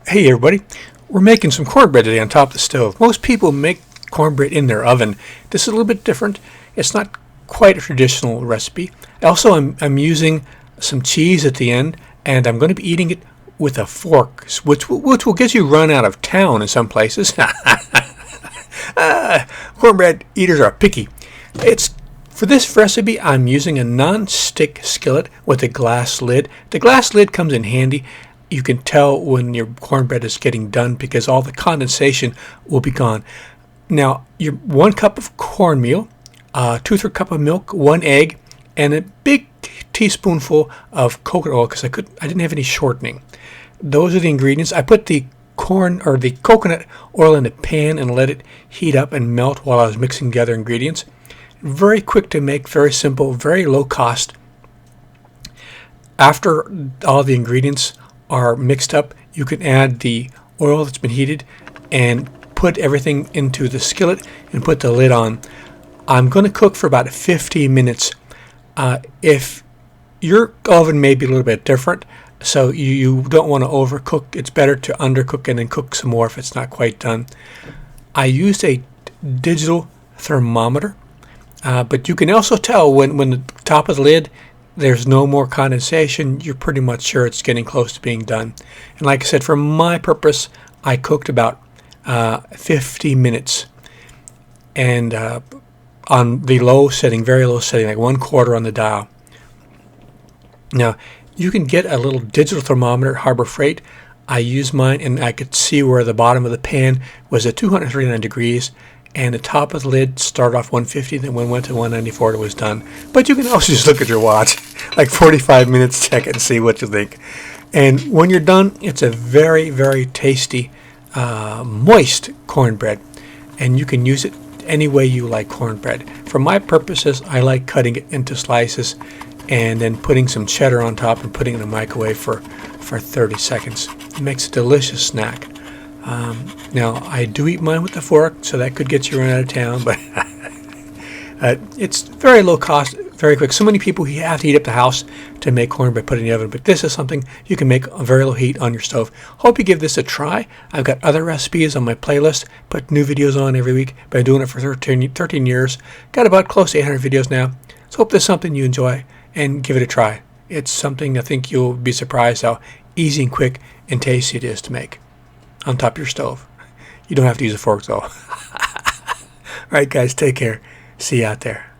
Hey everybody, we're making some cornbread today on top of the stove. Most people make cornbread in their oven. This is a little bit different. It's not quite a traditional recipe. Also, I'm using some cheese at the end, and I'm going to be eating it with a fork, which will get you run out of town in some places. Cornbread eaters are picky. For this recipe, I'm using a non-stick skillet with a glass lid. The glass lid comes in handy. You can tell when your cornbread is getting done because all the condensation will be gone. Now, your 1 cup of cornmeal, 2/3 cup of milk, 1 egg, and a big teaspoonful of coconut oil because I didn't have any shortening. Those are the ingredients. I put the coconut oil in a pan and let it heat up and melt while I was mixing together ingredients. Very quick to make, very simple, very low cost. After all the ingredients are mixed up, you can add the oil that's been heated and put everything into the skillet and put the lid on. I'm going to cook for about 50 minutes. If your oven may be a little bit different, so you don't want to overcook, it's better to undercook and then cook some more if it's not quite done. I used a digital thermometer, but you can also tell when the top of the lid there's no more condensation, you're pretty much sure it's getting close to being done. And like I said, for my purpose, I cooked about 50 minutes. And on the low setting, very low setting, like 1/4 on the dial. Now, you can get a little digital thermometer at Harbor Freight. I used mine, and I could see where the bottom of the pan was at 239 degrees. And the top of the lid started off 150, then went to 194, and it was done. But you can also just look at your watch, like 45 minutes, check it and see what you think. And when you're done, it's a very, very tasty, moist cornbread. And you can use it any way you like cornbread. For my purposes, I like cutting it into slices and then putting some cheddar on top and putting it in the microwave for 30 seconds. It makes a delicious snack. Now, I do eat mine with a fork, so that could get you run out of town, but it's very low cost, very quick. So many people have to heat up the house to make cornbread, put it in the oven, but this is something you can make on very low heat on your stove. Hope you give this a try. I've got other recipes on my playlist, put new videos on every week. Been doing it for 13 years. Got about close to 800 videos now. So hope this is something you enjoy, and give it a try. It's something I think you'll be surprised how easy and quick and tasty it is to make on top of your stove. You don't have to use a fork though. All right, guys, take care. See you out there.